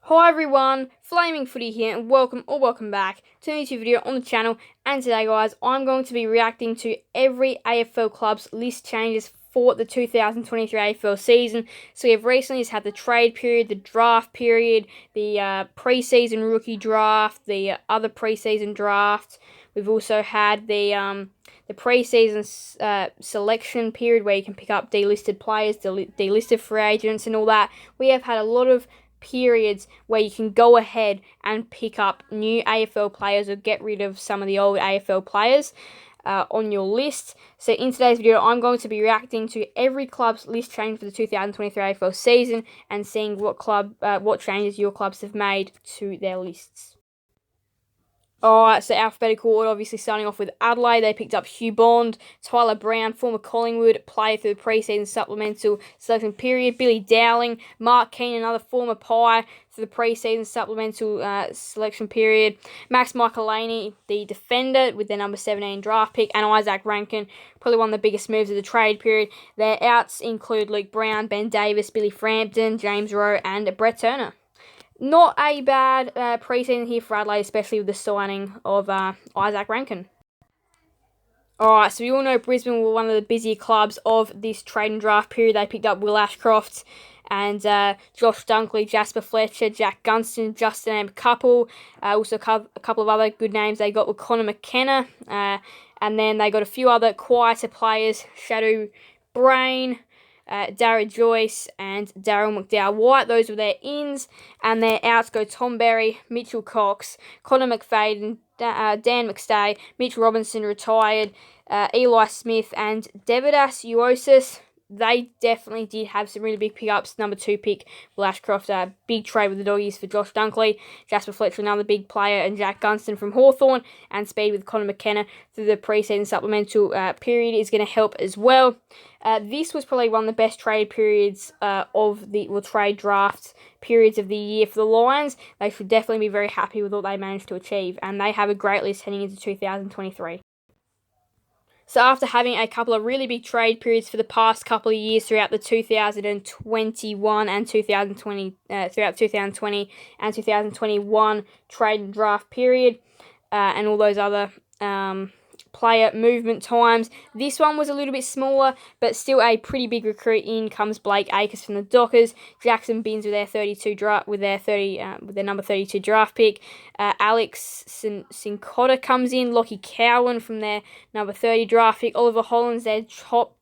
Hi everyone, Flaming Footy here, and welcome back to a new video on the channel. And today, guys, I'm going to be reacting to every AFL club's list changes for the 2023 AFL season. So we have recently just had the trade period, the draft period, the pre-season rookie draft, the other pre-season draft. We've also had the pre-season selection period where you can pick up delisted players, delisted free agents, and all that. We have had a lot of periods where you can go ahead and pick up new AFL players or get rid of some of the old AFL players on your list. So in today's video, I'm going to be reacting to every club's list change for the 2023 AFL season and seeing what changes your clubs have made to their lists. Alright, so alphabetical order, obviously starting off with Adelaide. They picked up Hugh Bond, Tyler Brown, former Collingwood player through the pre-season supplemental selection period, Billy Dowling, Mark Keane, another former Pie through the pre-season supplemental selection period, Max Michelini, the defender, with their number 17 draft pick, and Isaac Rankin, probably one of the biggest moves of the trade period. Their outs include Luke Brown, Ben Davis, Billy Frampton, James Rowe, and Brett Turner. Not a bad pre-season here for Adelaide, especially with the signing of Isaac Rankin. Alright, so we all know Brisbane were one of the busier clubs of this trade and draft period. They picked up Will Ashcroft and Josh Dunkley, Jasper Fletcher, Jack Gunston, Justin Am-Couple. Also a couple of other good names they got with Connor McKenna. And then they got a few other quieter players, Shadow Brain, Darragh Joyce and Daryl McDowell-White. Those were their ins, and their outs go Tom Berry, Mitchell Cox, Connor McFadden, Dan McStay, Mitch Robinson retired, Eli Smith and Devidas Uosis. They definitely did have some really big pickups. Number 2 pick, Will Ashcroft, big trade with the Doggies for Josh Dunkley. Jasper Fletcher, another big player, and Jack Gunston from Hawthorn. And speed with Connor McKenna through the pre-season supplemental period is going to help as well. This was probably one of the best trade periods trade draft periods of the year for the Lions. They should definitely be very happy with what they managed to achieve, and they have a great list heading into 2023. So after having a couple of really big trade periods for the past couple of years throughout the 2021 and 2020 and 2021 trade and draft period, and all those other player movement times, this one was a little bit smaller, but still a pretty big recruit. In comes Blake Acres from the Dockers, Jackson Binns with their number 32 draft pick, Alex Sincotta comes in, Lockie Cowan from their number 30 draft pick, Oliver Hollands their top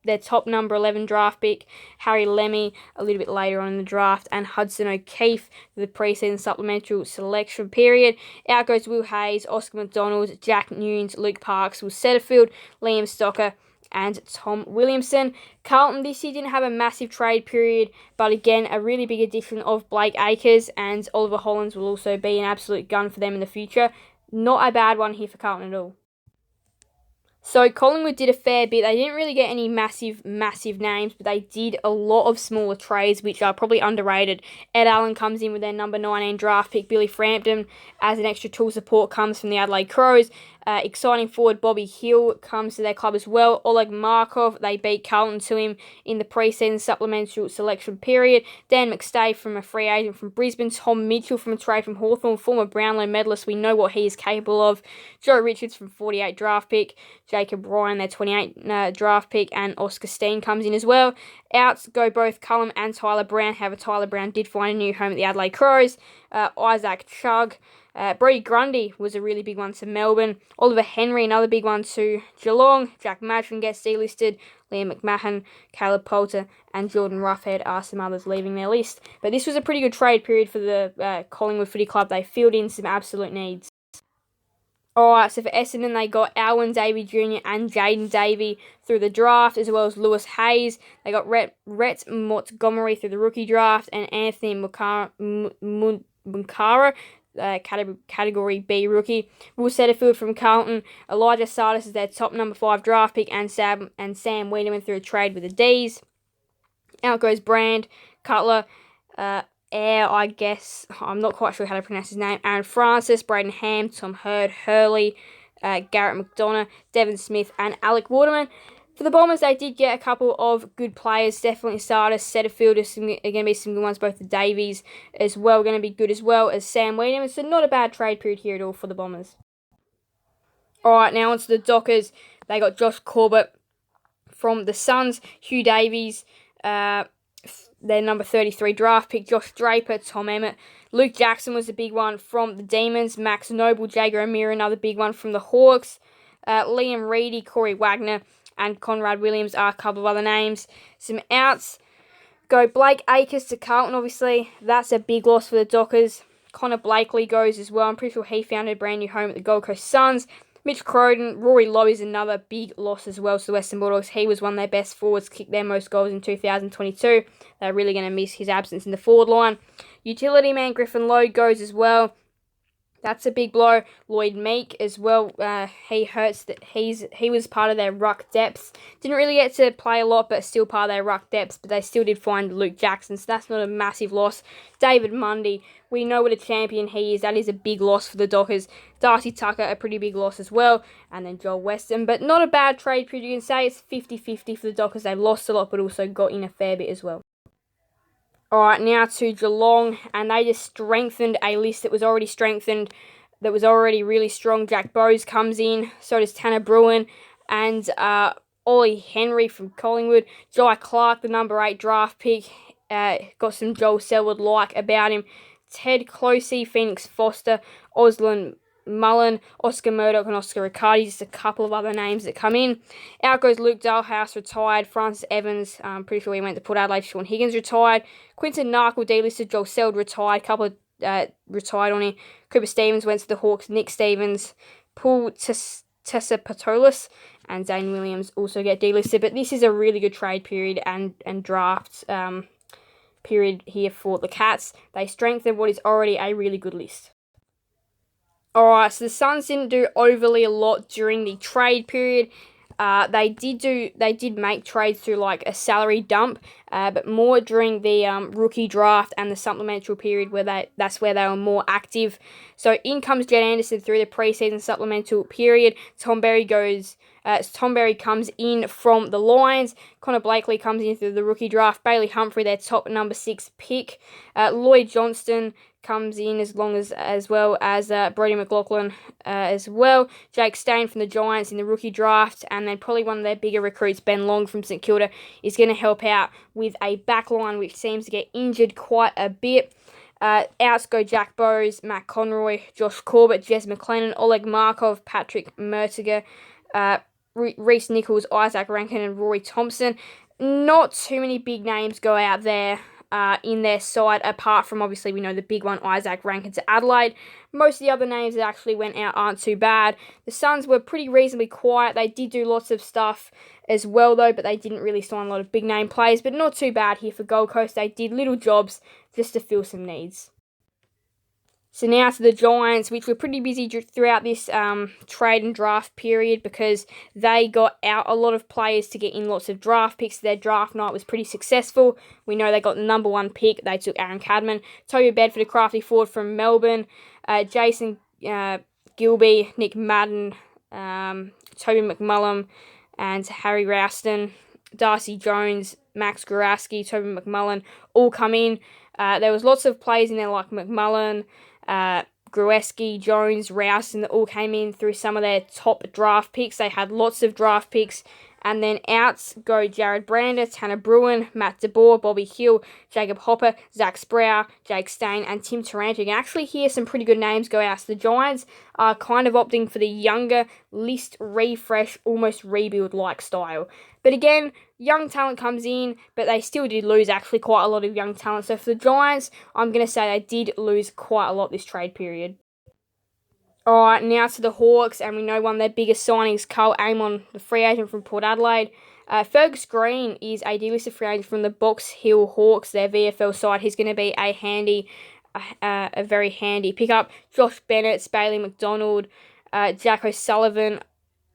number 11 draft pick, Harry Lemmy a little bit later on in the draft, and Hudson O'Keefe for the preseason supplemental selection period. Out goes Will Hayes, Oscar McDonald, Jack Nunes, Luke Parks, Will Setterfield, Liam Stocker, and Tom Williamson. Carlton this year didn't have a massive trade period, but again, a really big addition of Blake Acres, and Oliver Hollands will also be an absolute gun for them in the future. Not a bad one here for Carlton at all. So Collingwood did a fair bit. They didn't really get any massive names, but they did a lot of smaller trades, which are probably underrated. Ed Allen comes in with their number 19 draft pick. Billy Frampton, as an extra tool support, comes from the Adelaide Crows. Exciting forward Bobby Hill comes to their club as well. Oleg Markov, they beat Carlton to him in the pre-season supplemental selection period. Dan McStay from a free agent from Brisbane. Tom Mitchell from a trade from Hawthorn, former Brownlow medalist. We know what he is capable of. Joe Richards from 48 draft pick. Jacob Ryan, their 28 draft pick. And Oscar Steen comes in as well. Outs go both Cullum and Tyler Brown. However, Tyler Brown did find a new home at the Adelaide Crows. Isaac Chugg. Brody Grundy was a really big one to Melbourne. Oliver Henry, another big one to Geelong. Jack Madron gets delisted. Liam McMahon, Caleb Poulter, and Jordan Roughhead are some others leaving their list. But this was a pretty good trade period for the Collingwood Footy Club. They filled in some absolute needs. Alright, so for Essendon, they got Alwyn Davey Jr. and Jaden Davey through the draft, as well as Lewis Hayes. They got Rhett Montgomery through the rookie draft, and Anthony Munkara, Category B rookie. Will Setterfield from Carlton. Elijah Sardis is their top number 5 draft pick, and Sam Wiedemann through a trade with the D's. Out goes Brand, Cutler, I guess, I'm not quite sure how to pronounce his name, Aaron Francis, Braden Ham, Tom Hurd, Hurley, Garrett McDonough, Devon Smith, and Alec Waterman. For the Bombers, they did get a couple of good players, definitely starters. Setterfield are going to be some good ones. Both the Davies as well going to be good, as well as Sam Williams. So not a bad trade period here at all for the Bombers. All right, now onto the Dockers. They got Josh Corbett from the Suns, Hugh Davies, their number 33 draft pick, Josh Draper, Tom Emmett. Luke Jackson was a big one from the Demons. Max Noble, Jager O'Meara, another big one from the Hawks. Liam Reedy, Corey Wagner, and Conrad Williams are a couple of other names. Some outs go Blake Akers to Carlton, obviously. That's a big loss for the Dockers. Connor Blakely goes as well. I'm pretty sure he found a brand new home at the Gold Coast Suns. Mitch Croden, Rory Lowe is another big loss as well to the Western Bulldogs. He was one of their best forwards, kicked their most goals in 2022. They're really going to miss his absence in the forward line. Utility man Griffin Lowe goes as well. That's a big blow. Lloyd Meek as well. He hurts that he was part of their ruck depths. Didn't really get to play a lot, but still part of their ruck depths. But they still did find Luke Jackson, so that's not a massive loss. David Mundy, we know what a champion he is. That is a big loss for the Dockers. Darcy Tucker, a pretty big loss as well. And then Joel Weston. But not a bad trade period. You can say it's 50-50 for the Dockers. They've lost a lot, but also got in a fair bit as well. Alright, now to Geelong, and they just strengthened a list that was already strengthened, that was already really strong. Jack Bowes comes in, so does Tanner Bruin, and Ollie Henry from Collingwood. Jai Clark, the number 8 draft pick, got some Joel Selwood-like about him. Ted Closey, Phoenix Foster, Oslan Mullen, Oscar Murdoch, and Oscar Riccardi, just a couple of other names that come in. Out goes Luke Dalhouse, retired. Francis Evans, I'm pretty sure he went to Port Adelaide. Sean Higgins, retired. Quinton Narkle, delisted. Joel Seld, retired. Couple of retired on here. Cooper Stevens went to the Hawks. Nick Stevens, Paul Tessapatolis, and Dane Williams also get delisted. But this is a really good trade period and draft period here for the Cats. They strengthen what is already a really good list. Alright, so the Suns didn't do overly a lot during the trade period. They did make trades through like a salary dump, but more during the rookie draft and the supplemental period that's where they were more active. So in comes Jed Anderson through the preseason supplemental period. Tom Berry comes in from the Lions. Connor Blakely comes in through the rookie draft. Bailey Humphrey, their top number 6 pick. Lloyd Johnston comes in as well as Brodie McLaughlin as well. Jake Stain from the Giants in the rookie draft, and then probably one of their bigger recruits, Ben Long from St Kilda, is going to help out with a backline which seems to get injured quite a bit. Outs go Jack Bowes, Matt Conroy, Josh Corbett, Jez McLennan, Oleg Markov, Patrick Mertiger, Reece Nichols, Isaac Rankin, and Rory Thompson. Not too many big names go out there in their side, apart from, obviously, we know the big one, Isaac Rankin to Adelaide. Most of the other names that actually went out aren't too bad. The Suns were pretty reasonably quiet. They did do lots of stuff as well, though, but they didn't really sign a lot of big name players. But not too bad here for Gold Coast. They did little jobs just to fill some needs. So now to the Giants, which were pretty busy throughout this trade and draft period because they got out a lot of players to get in lots of draft picks. Their draft night was pretty successful. We know they got the number 1 pick. They took Aaron Cadman. Toby Bedford, a crafty forward from Melbourne. Jason Gilby, Nick Madden, Toby McMullen, and Harry Rouston. Darcy Jones, Max Garaski, Toby McMullen all come in. There was lots of players in there like McMullen, Grueski, Jones, Rouston that all came in through some of their top draft picks. They had lots of draft picks. And then outs go Jared Brander, Tanner Bruin, Matt DeBoer, Bobby Hill, Jacob Hopper, Zach Sproul, Jake Stain, and Tim Taranto. You can actually hear some pretty good names go out. So the Giants are kind of opting for the younger, list refresh, almost rebuild-like style. But again, young talent comes in, but they still did lose actually quite a lot of young talent. So for the Giants, I'm going to say they did lose quite a lot this trade period. Alright, now to the Hawks, and we know one of their biggest signings, Carl Amon, the free agent from Port Adelaide. Fergus Green is a delisted free agent from the Box Hill Hawks, their VFL side. He's going to be a very handy pickup. Josh Bennett, Bailey McDonald, Jack O'Sullivan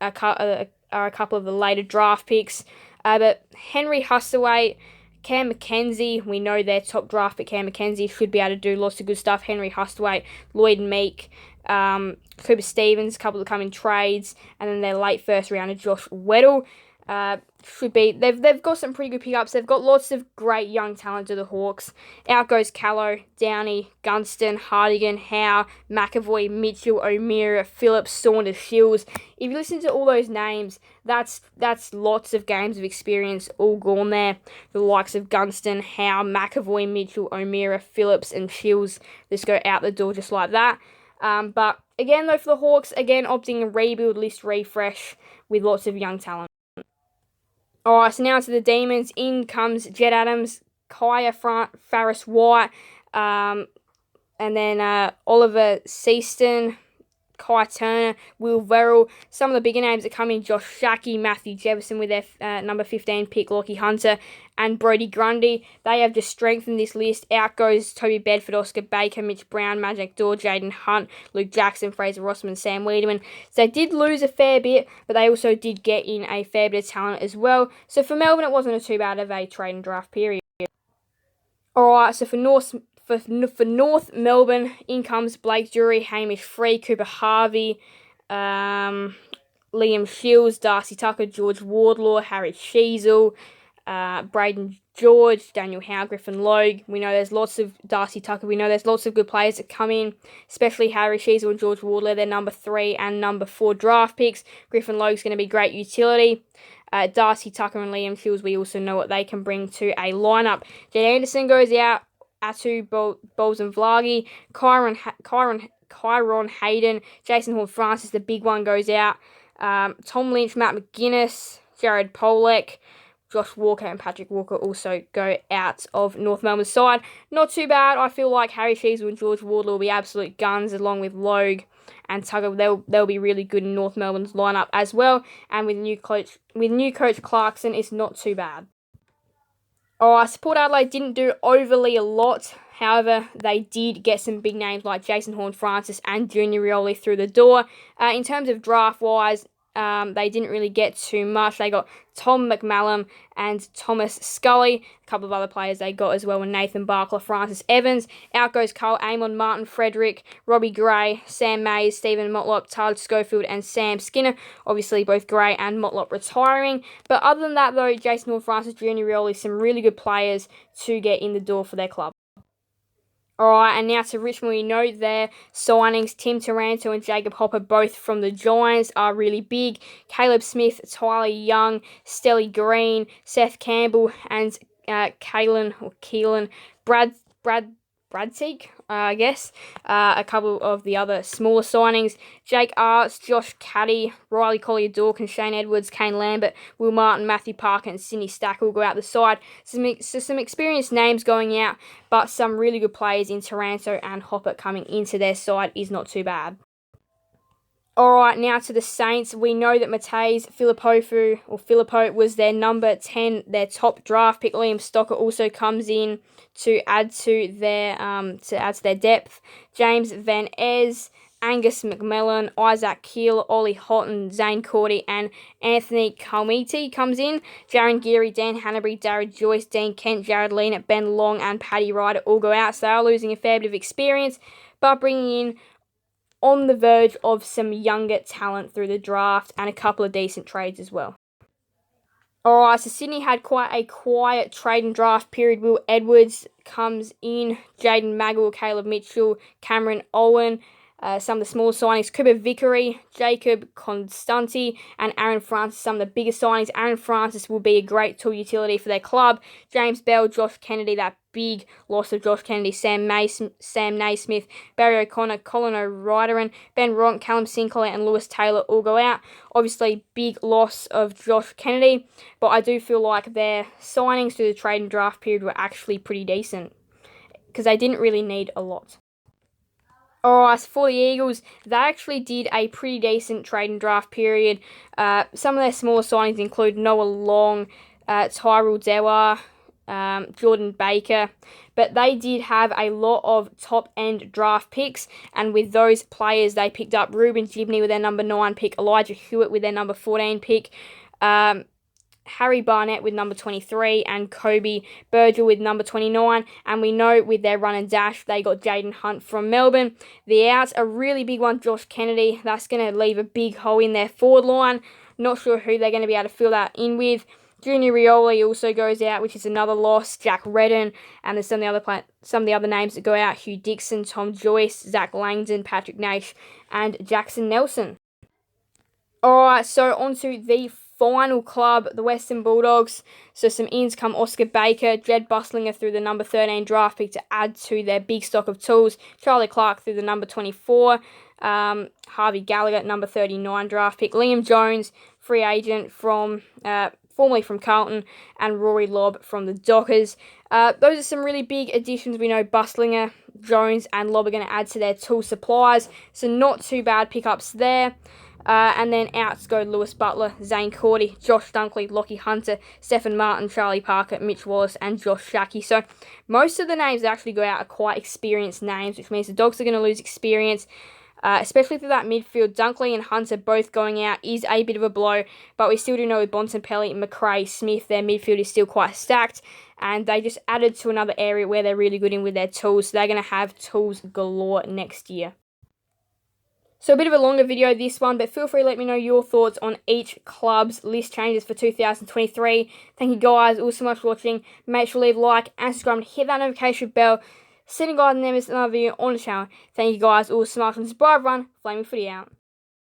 are a couple of the later draft picks. But Henry Hustaway, Cam McKenzie, we know their top draft pick, Cam McKenzie, should be able to do lots of good stuff. Henry Hustaway, Lloyd Meek, Cooper Stevens, a couple that come in trades, and then their late first rounder, Josh Weddle. Should be. They've got some pretty good pickups. They've got lots of great young talent to the Hawks. Out goes Callow, Downey, Gunston, Hardigan, Howe, McAvoy, Mitchell, O'Meara, Phillips, Saunders, Shields. If you listen to all those names, that's lots of games of experience all gone there. The likes of Gunston, Howe, McAvoy, Mitchell, O'Meara, Phillips, and Shields just go out the door just like that. But again, though, for the Hawks, again, opting a rebuild list refresh with lots of young talent. Alright, so now to the Demons. In comes Jed Adams, Kaya Farris White, and then Oliver Seaston, Kai Turner, Will Verrill. Some of the bigger names that come in: Josh Shackey, Matthew Jefferson with their number 15 pick, Lockie Hunter, and Brody Grundy. They have just strengthened this list. Out goes Toby Bedford, Oscar Baker, Mitch Brown, Magic Dorr, Jaden Hunt, Luke Jackson, Fraser Rossman, Sam Wiedemann. So they did lose a fair bit, but they also did get in a fair bit of talent as well. So for Melbourne, it wasn't too bad of a trade and draft period. Alright, so for North Melbourne, in comes Blake Drury, Hamish Free, Cooper Harvey, Liam Shields, Darcy Tucker, George Wardlaw, Harry Sheasel, Braden George, Daniel Howe, Griffin Logue. We know there's lots of Darcy Tucker. We know there's lots of good players that come in, especially Harry Sheasel and George Wardlaw. They're number 3 and number 4 draft picks. Griffin Logue's going to be great utility. Darcy Tucker and Liam Shields, we also know what they can bring to a lineup. Jed Anderson goes out. Atu Bolzan-Vlagi, Kyron Hayden, Jason Horne-Francis, the big one, goes out. Tom Lynch, Matt McGuinness, Jared Polek, Josh Walker, and Patrick Walker also go out of North Melbourne's side. Not too bad. I feel like Harry Sheasel and George Wardlaw will be absolute guns, along with Logue and Tugger. They'll be really good in North Melbourne's lineup as well. And with new coach Clarkson, it's not too bad. Alright, Port Adelaide didn't do overly a lot. However, they did get some big names like Jason Horne-Francis and Junior Rioli through the door. In terms of draft-wise, they didn't really get too much. They got Tom McMallum and Thomas Scully. A couple of other players they got as well were Nathan Barkler, Francis Evans. Out goes Carl Amon, Martin Frederick, Robbie Gray, Sam Mays, Stephen Motlop, Tyler Schofield, and Sam Skinner. Obviously, both Gray and Motlop retiring. But other than that, though, Jason Horne-Francis, Junior Rioli, some really good players to get in the door for their club. Alright, and now to Richmond. We know their signings, Tim Taranto and Jacob Hopper, both from the Giants, are really big. Caleb Smith, Tyler Young, Stelly Green, Seth Campbell, and Keelan Bradseek, I guess. A couple of the other smaller signings: Jake Arts, Josh Caddy, Riley Collier-Dawkins, Shane Edwards, Kane Lambert, Will Martin, Matthew Parker, and Sydney Stack will go out the side. Some experienced names going out, but some really good players in Taranto and Hopper coming into their side is not too bad. Alright, now to the Saints. We know that Matej Filippo was their number 10, their top draft pick. Liam Stocker also comes in to add to their depth. James Van Ez, Angus McMillan, Isaac Keel, Ollie Houghton, Zane Cordy, and Anthony Kalmiti comes in. Jaron Geary, Dan Hanbury, Darrell Joyce, Dean Kent, Jared Leonard, Ben Long, and Paddy Ryder all go out. So they are losing a fair bit of experience, but bringing in on the verge of some younger talent through the draft and a couple of decent trades as well. Alright, so Sydney had quite a quiet trade and draft period. Will Edwards comes in, Jaden Maggle, Caleb Mitchell, Cameron Owen. Some of the small signings: Cooper Vickery, Jacob Constanti, and Aaron Francis. Some of the biggest signings: Aaron Francis will be a great tool utility for their club. James Bell, Josh Kennedy, that big loss of Josh Kennedy, Sam Naismith, Barry O'Connor, Colin O'Riordan, Ben Ronk, Callum Sinclair, and Lewis Taylor all go out. Obviously, big loss of Josh Kennedy, but I do feel like their signings through the trade and draft period were actually pretty decent because they didn't really need a lot. Alright, for the Eagles, they actually did a pretty decent trade and draft period. Some of their smaller signings include Noah Long, Tyrell Dewar, Jordan Baker, but they did have a lot of top-end draft picks, and with those players, they picked up Ruben Gibney with their number 9 pick, Elijah Hewitt with their number 14 pick, Harry Barnett with number 23, and Kobe Burgess with number 29. And we know with their run and dash, they got Jaden Hunt from Melbourne. The outs, a really big one, Josh Kennedy. That's going to leave a big hole in their forward line. Not sure who they're going to be able to fill that in with. Junior Rioli also goes out, which is another loss. Jack Redden, and there's some of the other names that go out: Hugh Dixon, Tom Joyce, Zach Langdon, Patrick Naish, and Jackson Nelson. Alright, so on to the final club, the Western Bulldogs. So some ins come Oscar Baker, Jed Buslinger through the number 13 draft pick to add to their big stock of tools. Charlie Clark through the number 24. Harvey Gallagher, number 39 draft pick. Liam Jones, free agent from formerly from Carlton, and Rory Lobb from the Dockers. Those are some really big additions. We know Buslinger, Jones, and Lobb are going to add to their tool supplies, so not too bad pickups there. And then outs go Lewis Butler, Zane Cordy, Josh Dunkley, Lockie Hunter, Stephen Martin, Charlie Parker, Mitch Wallace, and Josh Shackey. So most of the names that actually go out are quite experienced names, which means the Dogs are going to lose experience, especially through that midfield. Dunkley and Hunter both going out is a bit of a blow, but we still do know with Bontempelli, McRae, Smith, their midfield is still quite stacked, and they just added to another area where they're really good in with their tools, so they're going to have tools galore next year. So a bit of a longer video this one, but feel free to let me know your thoughts on each club's list changes for 2023. Thank you guys all so much for watching. Make sure to leave a like and subscribe and hit that notification bell. Sending guys and never miss another video on the channel. Thank you guys all so much, and bye everyone. Flaming Footy out.